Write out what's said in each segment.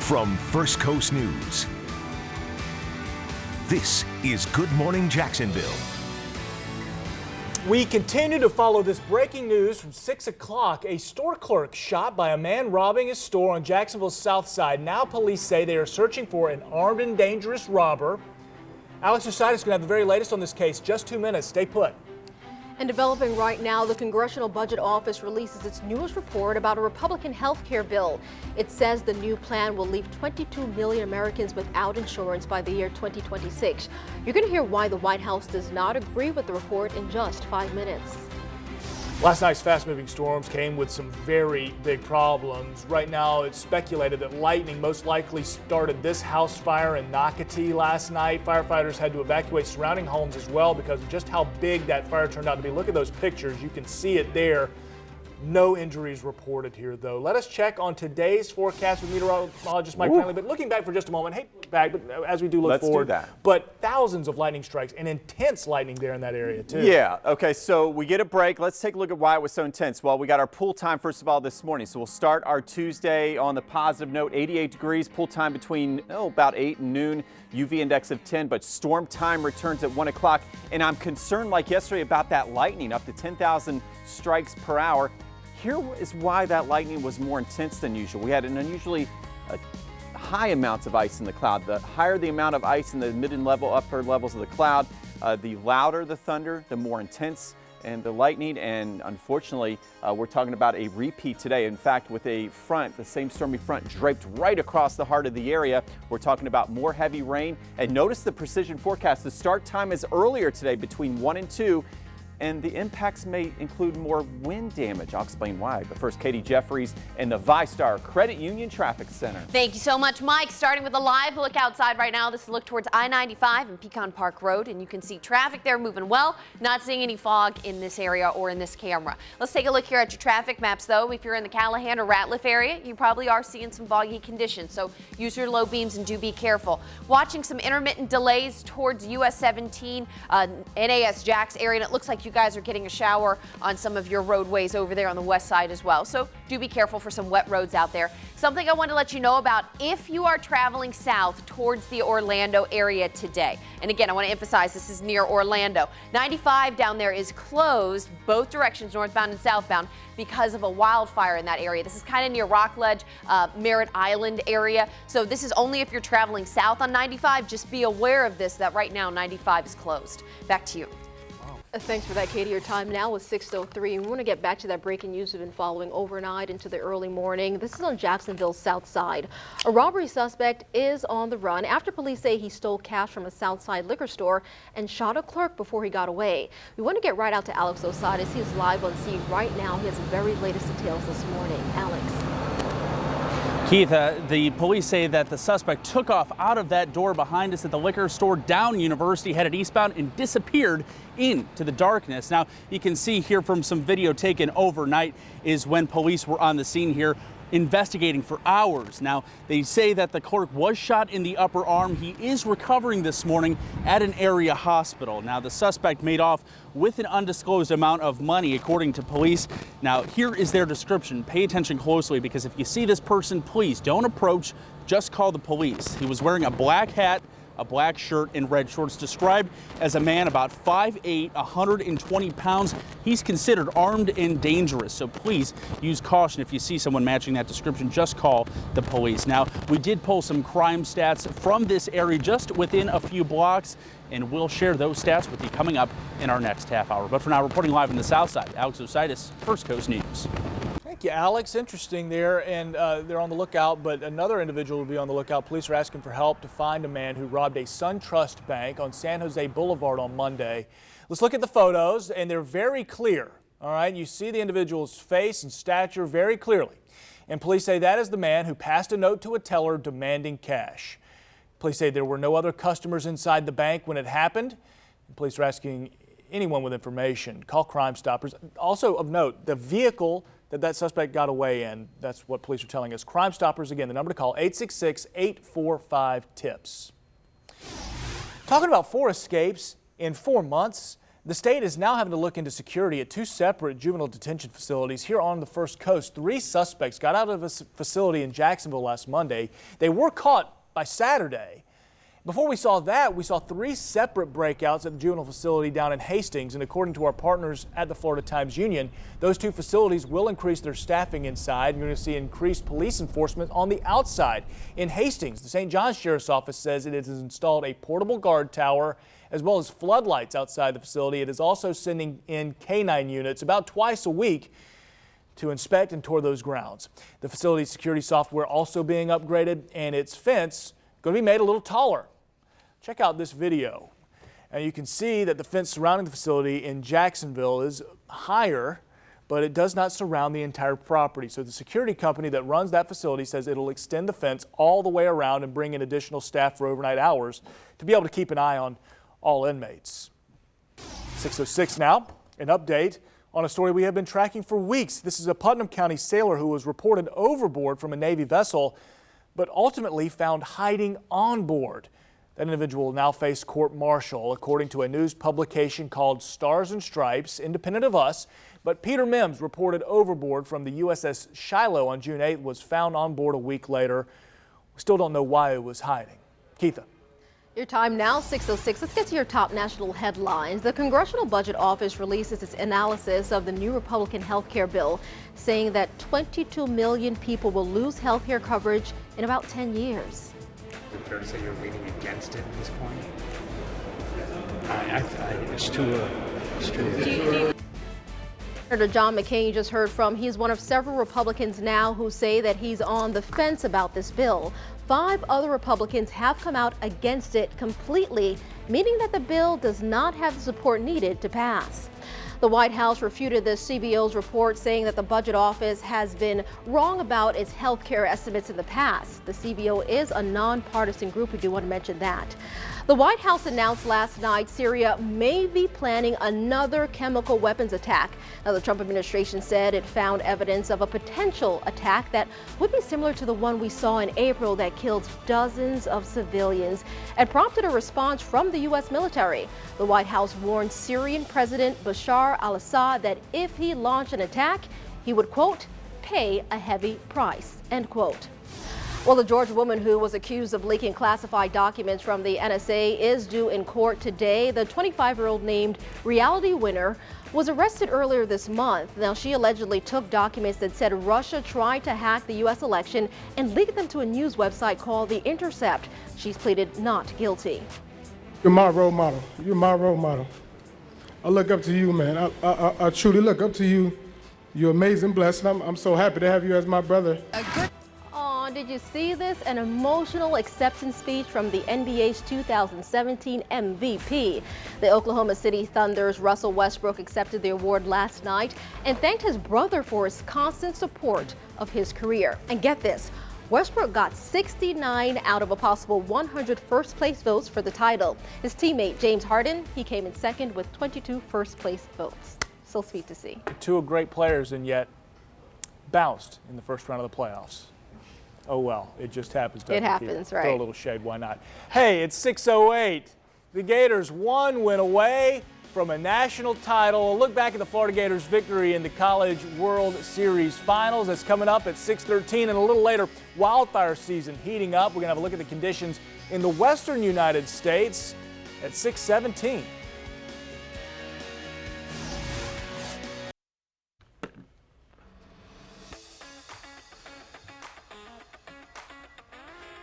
From First Coast News, this is Good Morning Jacksonville. We continue to follow this breaking news from 6 o'clock. A store clerk shot by a man robbing his store on Jacksonville's south side. Now police say they are searching for an armed and dangerous robber. Alex Sather is going to have the very latest on this case. Just 2 minutes. Stay put. And developing right now, the Congressional Budget Office releases its newest report about a Republican health care bill. It says the new plan will leave 22 million Americans without insurance by the year 2026. You're going to hear why the White House does not agree with the report in just 5 minutes. Last night's fast-moving storms came with some very big problems. Right now, it's speculated that lightning most likely started this house fire in Nocatee last night. Firefighters had to evacuate surrounding homes as well because of just how big that fire turned out to be. Look at those pictures. You can see it there. No injuries reported here, though. Let us check on today's forecast with meteorologist Mike Penley. But looking back for just a moment, hey, back, but as we do look forward. Let's do that. But thousands of lightning strikes and intense lightning there in that area, too. Yeah, okay, so we get a break. Let's take a look at why it was so intense. Well, we got our pool time, first of all, this morning. So we'll start our Tuesday on the positive note, 88 degrees, pool time between, about 8 and noon, UV index of 10, but storm time returns at 1 o'clock. And I'm concerned, like yesterday, about that lightning, up to 10,000 strikes per hour. Here is why that lightning was more intense than usual. We had an unusually high amounts of ice in the cloud. The higher the amount of ice in the mid and upper levels of the cloud, the louder the thunder, the more intense and the lightning. And unfortunately, we're talking about a repeat today. In fact, with a front, the same stormy front draped right across the heart of the area. We're talking about more heavy rain. And notice the precision forecast. The start time is earlier today between 1 and 2. And the impacts may include more wind damage. I'll explain why. But first, Katie Jeffries and the ViStar Credit Union Traffic Center. Thank you so much, Mike. Starting with a live look outside right now. This is a look towards I-95 and Pecan Park Road, and you can see traffic there moving well. Not seeing any fog in this area or in this camera. Let's take a look here at your traffic maps, though. If you're in the Callahan or Ratliff area, you probably are seeing some foggy conditions, so use your low beams and do be careful. Watching some intermittent delays towards US 17, NAS Jax area, and it looks like you guys are getting a shower on some of your roadways over there on the west side as well. So do be careful for some wet roads out there. Something I want to let you know about if you are traveling south towards the Orlando area today. And again, I want to emphasize this is near Orlando. 95 down there is closed, both directions, northbound and southbound, because of a wildfire in that area. This is kind of near Rockledge, Merritt Island area. So this is only if you're traveling south on 95. Just be aware of this, that right now 95 is closed. Back to you. Thanks for that, Katie. Your time now is 6:03. We want to get back to that breaking news we've been following overnight into the early morning. This is on Jacksonville's south side. A robbery suspect is on the run after police say he stole cash from a south side liquor store and shot a clerk before he got away. We want to get right out to Alex Osiris. He is live on scene right now. He has the very latest details this morning. Alex. Keith, the police say that the suspect took off out of that door behind us at the liquor store down University, headed eastbound, and disappeared into the darkness. Now, you can see here from some video taken overnight is when police were on the scene here investigating for hours. Now, they say that the clerk was shot in the upper arm. He is recovering this morning at an area hospital. Now, the suspect made off with an undisclosed amount of money, according to police. Now, here is their description. Pay attention closely, because if you see this person, please don't approach. Just call the police. He was wearing a black hat, a black shirt, and red shorts. Described as a man about 5'8", 120 pounds. He's considered armed and dangerous, so please use caution if you see someone matching that description. Just call the police. Now, we did pull some crime stats from this area just within a few blocks, and we'll share those stats with you coming up in our next half hour. But for now, reporting live on the south side, Alex Osiris, First Coast News. Thank you, Alex. Interesting there, and they're on the lookout, but another individual will be on the lookout. Police are asking for help to find a man who robbed a SunTrust bank on San Jose Boulevard on Monday. Let's look at the photos, and they're very clear. All right, you see the individual's face and stature very clearly, and police say that is the man who passed a note to a teller demanding cash. Police say there were no other customers inside the bank when it happened. Police are asking anyone with information, call Crime Stoppers. Also of note, the vehicle that suspect got away in, that's what police are telling us. Crime Stoppers, again, the number to call, 866-845-TIPS. Talking about 4 escapes in 4 months, The state is now having to look into security at 2 separate juvenile detention facilities here on the First Coast. 3 suspects got out of a facility in Jacksonville last Monday. They were caught by Saturday. Before we saw that, we saw 3 separate breakouts at the juvenile facility down in Hastings. And according to our partners at the Florida Times-Union, those 2 facilities will increase their staffing inside. And you're going to see increased police enforcement on the outside. In Hastings, the St. Johns Sheriff's Office says it has installed a portable guard tower as well as floodlights outside the facility. It is also sending in K-9 units about twice a week to inspect and tour those grounds. The facility's security software also being upgraded, and its fence going to be made a little taller. Check out this video. And you can see that the fence surrounding the facility in Jacksonville is higher, but it does not surround the entire property. So the security company that runs that facility says it'll extend the fence all the way around and bring in additional staff for overnight hours to be able to keep an eye on all inmates. 6:06 now, an update on a story we have been tracking for weeks. This is a Putnam County sailor who was reported overboard from a Navy vessel, but ultimately found hiding on board. That individual will now face court-martial, according to a news publication called Stars and Stripes, independent of us. But Peter Mims, reported overboard from the USS Shiloh on June 8th, was found on board a week later. We still don't know why he was hiding. Keitha. Your time now, 6:06. Let's get to your top national headlines. The Congressional Budget Office releases its analysis of the new Republican health care bill, saying that 22 million people will lose health care coverage in about 10 years. Is it fair to say you're leaning against it at this point? It's too early. Senator John McCain you just heard from. He's one of several Republicans now who say that he's on the fence about this bill. 5 other Republicans have come out against it completely, meaning that the bill does not have the support needed to pass. The White House refuted the CBO's report, saying that the budget office has been wrong about its health care estimates in the past. The CBO is a nonpartisan group. We do want to mention that. The White House announced last night Syria may be planning another chemical weapons attack. Now, the Trump administration said it found evidence of a potential attack that would be similar to the one we saw in April that killed dozens of civilians and prompted a response from the U.S. military. The White House warned Syrian President Bashar al-Assad that if he launched an attack, he would, quote, pay a heavy price, end quote. Well, the Georgia woman who was accused of leaking classified documents from the NSA is due in court today. The 25-year-old named Reality Winner was arrested earlier this month. Now, she allegedly took documents that said Russia tried to hack the U.S. election and leaked them to a news website called The Intercept. She's pleaded not guilty. You're my role model. You're my role model. I look up to you, man. I truly look up to you. You're amazing, blessed. I'm so happy to have you as my brother. Did you see this? An emotional acceptance speech from the NBA's 2017 MVP. The Oklahoma City Thunder's Russell Westbrook accepted the award last night and thanked his brother for his constant support of his career. And get this, Westbrook got 69 out of a possible 100 first-place votes for the title. His teammate James Harden, he came in second with 22 first-place votes. So sweet to see. 2 great players, and yet bounced in the first round of the playoffs. Oh, well, it just happens. It happens, right? Throw a little shade, why not? Hey, it's 6:08. The Gators 1 win away from a national title. A look back at the Florida Gators' victory in the College World Series Finals. That's coming up at 6:13, and a little later, wildfire season heating up. We're going to have a look at the conditions in the western United States at 6:17.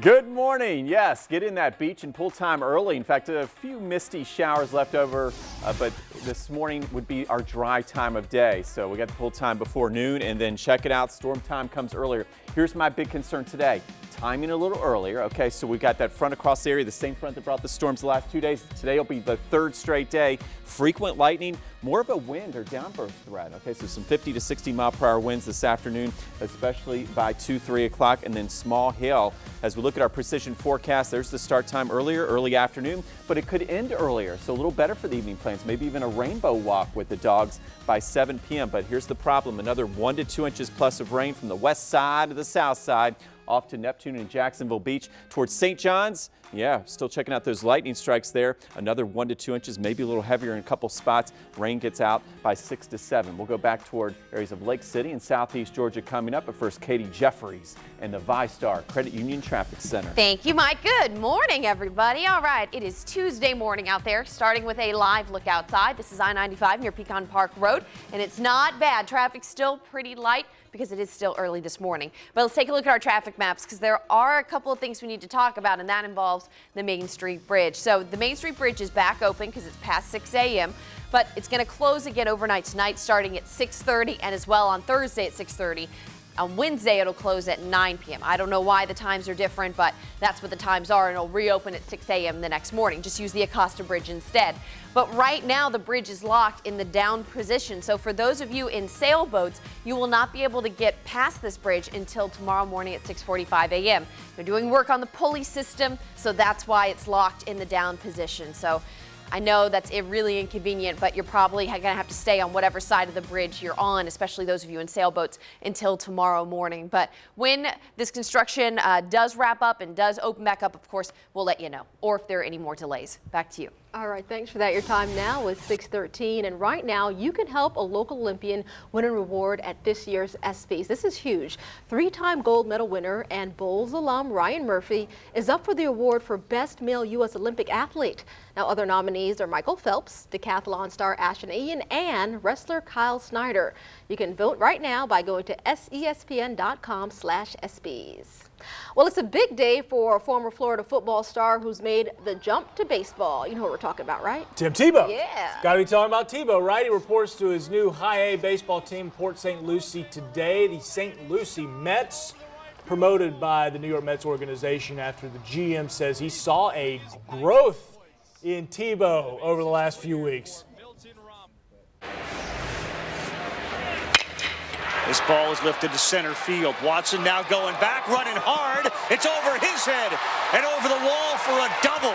Good morning. Yes, get in that beach and pool time early. In fact, a few misty showers left over, but this morning would be our dry time of day. So we got the pool time before noon, and then check it out, storm time comes earlier. Here's my big concern today. Timing a little earlier. Okay, so we got that front across the area, the same front that brought the storms the last 2 days. Today will be the 3rd straight day. Frequent lightning, more of a wind or downburst threat. Okay, so some 50 to 60 mile per hour winds this afternoon, especially by 2, 3 o'clock, and then small hail. As we look at our precision forecast, there's the start time earlier, early afternoon, but it could end earlier, so a little better for the evening plans. Maybe even a rainbow walk with the dogs by 7 p.m. But here's the problem: another 1 to 2 inches plus of rain from the west side to the south side. off to Neptune and Jacksonville Beach. Towards St. John's, yeah, still checking out those lightning strikes there. Another 1 to 2 inches, maybe a little heavier in a couple spots. Rain gets out by 6 to 7. We'll go back toward areas of Lake City and southeast Georgia coming up. But first, Katie Jeffries and the ViStar Credit Union Traffic Center. Thank you, Mike. Good morning, everybody. All right, it is Tuesday morning out there, starting with a live look outside. This is I-95 near Pecan Park Road, and it's not bad. Traffic's still pretty light because it is still early this morning. But let's take a look at our traffic maps because there are a couple of things we need to talk about, and that involves the Main Street Bridge. So the Main Street Bridge is back open because it's past 6 a.m., but it's going to close again overnight tonight starting at 6:30 and as well on Thursday at 6:30. On Wednesday, it'll close at 9 p.m. I don't know why the times are different, but that's what the times are, and it'll reopen at 6 a.m. the next morning. Just use the Acosta Bridge instead. But right now, the bridge is locked in the down position. So for those of you in sailboats, you will not be able to get past this bridge until tomorrow morning at 6:45 a.m. They're doing work on the pulley system, so that's why it's locked in the down position. So I know that's really inconvenient, but you're probably going to have to stay on whatever side of the bridge you're on, especially those of you in sailboats, until tomorrow morning. But when this construction does wrap up and does open back up, of course, we'll let you know, or if there are any more delays. Back to you. All right, thanks for that. Your time now is 6:13, and right now you can help a local Olympian win a reward at this year's ESPYs. This is huge. 3-time gold medal winner and Bulls alum Ryan Murphy is up for the award for Best Male U.S. Olympic Athlete. Now, other nominees are Michael Phelps, decathlon star Ashton Ian, and wrestler Kyle Snyder. You can vote right now by going to sespn.com/ESPYs. Well, it's a big day for a former Florida football star who's made the jump to baseball. You know what we're talking about, right? Tim Tebow. Yeah. Got to be talking about Tebow, right? He reports to his new High A baseball team, Port St. Lucie, today. The St. Lucie Mets, promoted by the New York Mets organization after the GM says he saw a growth in Tebow over the last few weeks. This ball is lifted to center field. Watson now going back, running hard. It's over his head and over the wall for a double.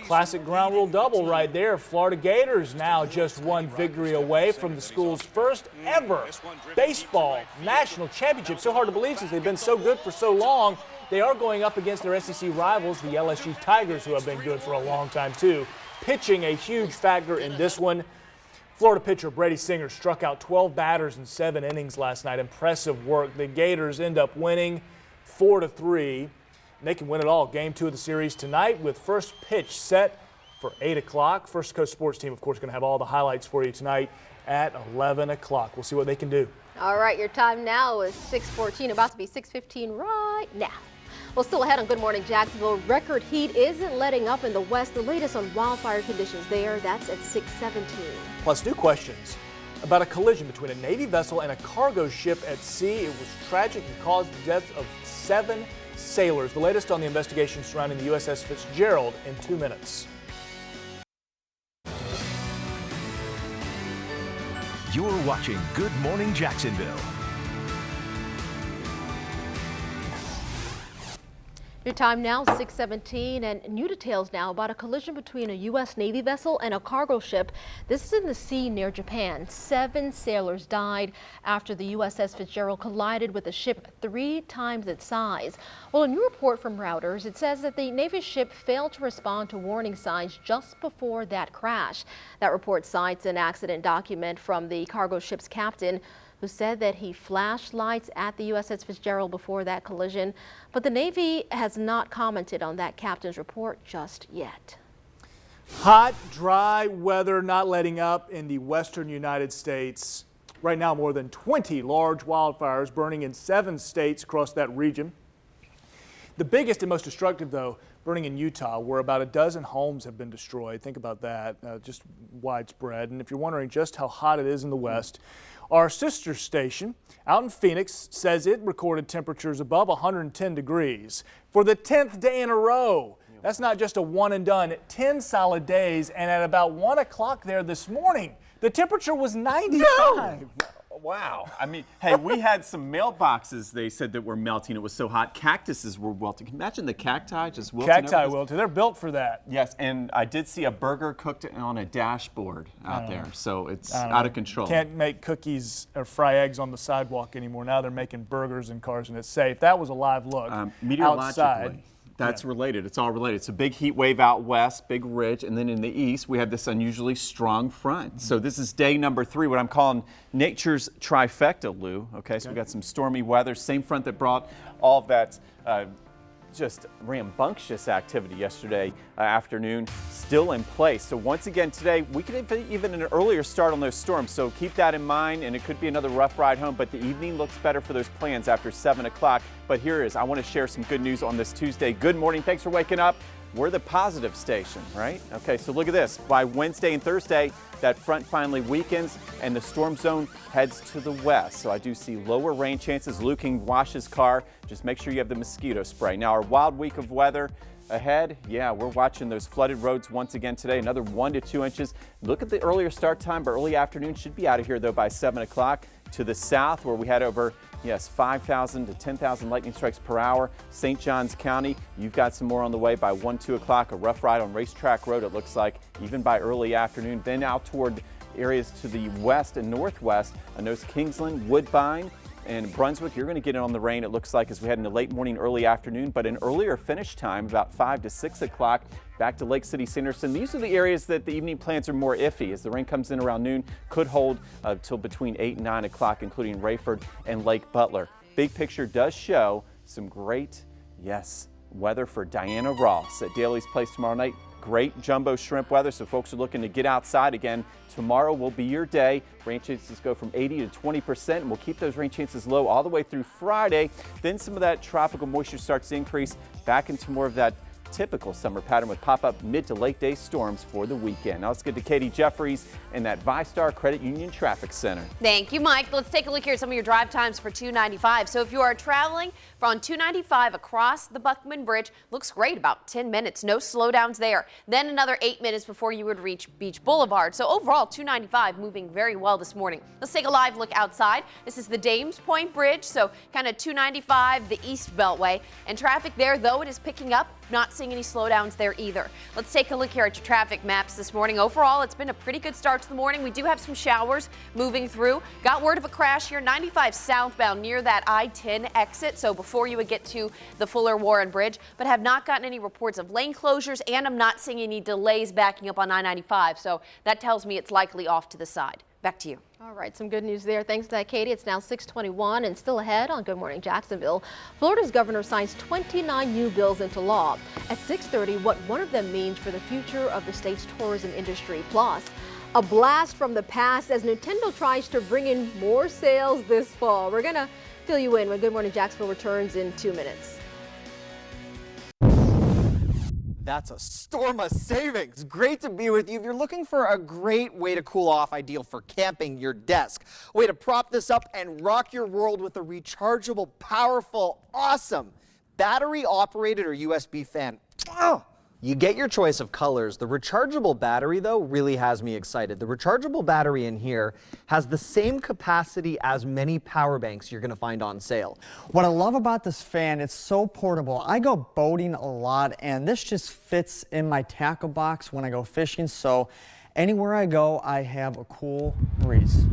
Classic ground rule double right there. Florida Gators now just one victory away from the school's first ever baseball national championship. So hard to believe since they've been so good for so long. They are going up against their SEC rivals, the LSU Tigers, who have been good for a long time too. Pitching a huge factor in this one. Florida pitcher Brady Singer struck out 12 batters in 7 innings last night. Impressive work. The Gators end up winning 4-3. They can win it all. Game 2 of the series tonight with first pitch set for 8 o'clock. First Coast Sports team, of course, going to have all the highlights for you tonight at 11 o'clock. We'll see what they can do. All right, your time now is 6:14, about to be 6:15 right now. Well, still ahead on Good Morning Jacksonville, record heat isn't letting up in the west. The latest on wildfire conditions there, that's at 6:17. Plus, new questions about a collision between a Navy vessel and a cargo ship at sea. It was tragic and caused the death of 7 sailors. The latest on the investigation surrounding the USS Fitzgerald in 2 minutes. You're watching Good Morning Jacksonville. Your time now, 6:17, and new details now about a collision between a U.S. Navy vessel and a cargo ship. This is in the sea near Japan. 7 sailors died after the USS Fitzgerald collided with a ship 3 times its size. Well, a new report from Reuters, it says that the Navy ship failed to respond to warning signs just before that crash. That report cites an accident document from the cargo ship's captain, who said that he flashed lights at the USS Fitzgerald before that collision, but the Navy has not commented on that captain's report just yet. Hot, dry weather not letting up in the western United States. Right now, more than 20 large wildfires burning in 7 states across that region. The biggest and most destructive, though, burning in Utah, where about a dozen homes have been destroyed. Think about that, just widespread. And if you're wondering just how hot it is in the west, our sister station out in Phoenix says it recorded temperatures above 110 degrees for the 10th day in a row. That's not just a one and done, 10 solid days, and at about 1 o'clock there this morning, the temperature was 95. No. Wow. I mean, hey, we had some mailboxes, they said, that were melting. It was so hot. Cactuses were wilting. Can you imagine the cacti just wilting? Cacti wilting. They're built for that. Yes, and I did see a burger cooked on a dashboard out there, so it's out of control. Can't make cookies or fry eggs on the sidewalk anymore. Now they're making burgers in cars, and it's safe. That was a live look outside. That's related. It's all related. It's a big heat wave out west, big ridge, and then in the east we have this unusually strong front. So this is day number 3, what I'm calling nature's trifecta, Lou. Okay, so we got some stormy weather, same front that brought all of that just rambunctious activity yesterday afternoon, still in place. So once again today, we could even an earlier start on those storms, so keep that in mind, and it could be another rough ride home, but the evening looks better for those plans after 7 o'clock. But here it is. I want to share some good news on this Tuesday. Good morning. Thanks for waking up. We're the positive station, right? Okay, so look at this. By Wednesday and Thursday, that front finally weakens and the storm zone heads to the west. So I do see lower rain chances. Luke can wash his car. Just make sure you have the mosquito spray. Now, our wild week of weather ahead, yeah, we're watching those flooded roads once again today. Another 1 to 2 inches. Look at the earlier start time, but early afternoon should be out of here, though, by 7 o'clock. To the south, where we had over, 5,000 to 10,000 lightning strikes per hour. St. Johns County, you've got some more on the way by 1, 2 o'clock. A rough ride on Racetrack Road, it looks like, even by early afternoon. Then out toward areas to the west and northwest. I notice Kingsland, Woodbine, and Brunswick, you're going to get in on the rain, it looks like, as we head into late morning, early afternoon, but an earlier finish time, about 5 to 6 o'clock, back to Lake City, Sanderson. These are the areas that the evening plans are more iffy, as the rain comes in around noon, could hold till between 8 and 9 o'clock, including Rayford and Lake Butler. Big picture does show some great, weather for Diana Ross at Daly's Place tomorrow night. Great jumbo shrimp weather, so folks are looking to get outside again. Tomorrow will be your day. Rain chances go from 80 to 20%, and we'll keep those rain chances low all the way through Friday. Then some of that tropical moisture starts to increase back into more of that typical summer pattern with pop-up mid to late day storms for the weekend. Now let's get to Katie Jeffries in that ViStar Credit Union Traffic Center. Thank you, Mike. Let's take a look here at some of your drive times for 295. So if you are traveling on 295 across the Buckman Bridge, looks great, about 10 minutes. No slowdowns there. Then another 8 minutes before you would reach Beach Boulevard. So overall, 295 moving very well this morning. Let's take a live look outside. This is the Dames Point Bridge, so kind of 295, the East Beltway. And traffic there, though it is picking up, not seeing any slowdowns there either. Let's take a look here at your traffic maps this morning. Overall, it's been a pretty good start to the morning. We do have some showers moving through. Got word of a crash here, 95 southbound near that I-10 exit, so before you would get to the Fuller Warren Bridge, but have not gotten any reports of lane closures, and I'm not seeing any delays backing up on I-95, so that tells me it's likely off to the side. Back to you. All right, some good news there. Thanks to that, Katie. It's now 6:21 and still ahead on Good Morning Jacksonville. Florida's governor signs 29 new bills into law. At 6:30, what one of them means for the future of the state's tourism industry. Plus, a blast from the past as Nintendo tries to bring in more sales this fall. We're going to fill you in when Good Morning Jacksonville returns in 2 minutes. That's a storm of savings. Great to be with you. If you're looking for a great way to cool off, ideal for camping your desk, a way to prop this up and rock your world with a rechargeable, powerful, awesome battery-operated or USB fan. Oh! You get your choice of colors. The rechargeable battery, though, really has me excited. The rechargeable battery in here has the same capacity as many power banks you're going to find on sale. What I love about this fan, it's so portable. I go boating a lot, and this just fits in my tackle box when I go fishing, so anywhere I go, I have a cool breeze.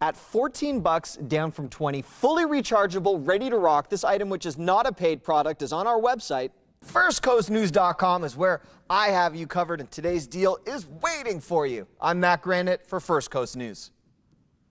At $14, down from $20, fully rechargeable, ready to rock. This item, which is not a paid product, is on our website. FirstCoastNews.com is where I have you covered, and today's deal is waiting for you. I'm Matt Granite for First Coast News.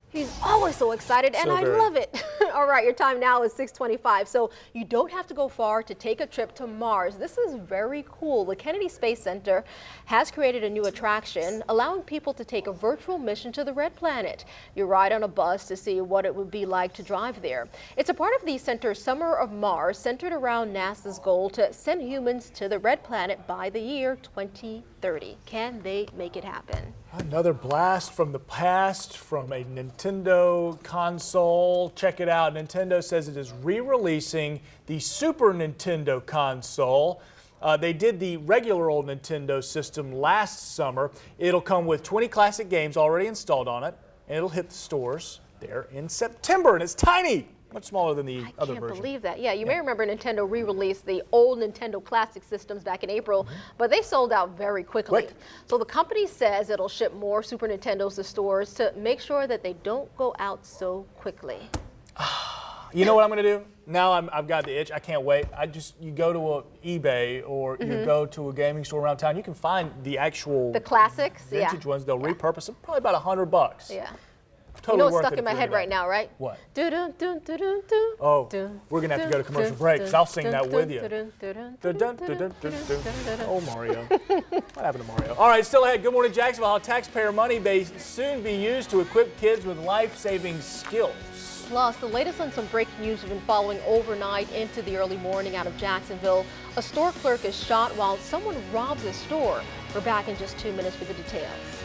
He's always so excited, and I love it. All right, your time now is 6:25, so you don't have to go far to take a trip to Mars. This is very cool. The Kennedy Space Center has created a new attraction, allowing people to take a virtual mission to the Red Planet. You ride on a bus to see what it would be like to drive there. It's a part of the center's Summer of Mars, centered around NASA's goal to send humans to the Red Planet by the year 2030. Can they make it happen? Another blast from the past from a Nintendo console. Check it out. Nintendo says it is re-releasing the Super Nintendo console. They did the regular old Nintendo system last summer. It'll come with 20 classic games already installed on it, and it'll hit the stores. there in September, and it's tiny. Much smaller than the other version. I can't believe that. Yeah, you may remember Nintendo re-released the old Nintendo Classic systems back in April, but they sold out very quickly. So the company says it'll ship more Super Nintendos to stores to make sure that they don't go out so quickly. You know what I'm going to do? Now I've got the itch. I can't wait. You go to eBay or you go to a gaming store around town. You can find the actual classics, vintage ones. They'll repurpose them. Probably about $100. Yeah. Totally you know what's stuck in my head right now, right? What? Oh, we're going to have to go to commercial break, because I'll sing that with you. Oh, Mario. What happened to Mario? All right, still ahead, Good Morning Jacksonville, how taxpayer money may soon be used to equip kids with life-saving skills. Plus, the latest on some breaking news we've been following overnight into the early morning out of Jacksonville. A store clerk is shot while someone robs a store. We're back in just 2 minutes for the details.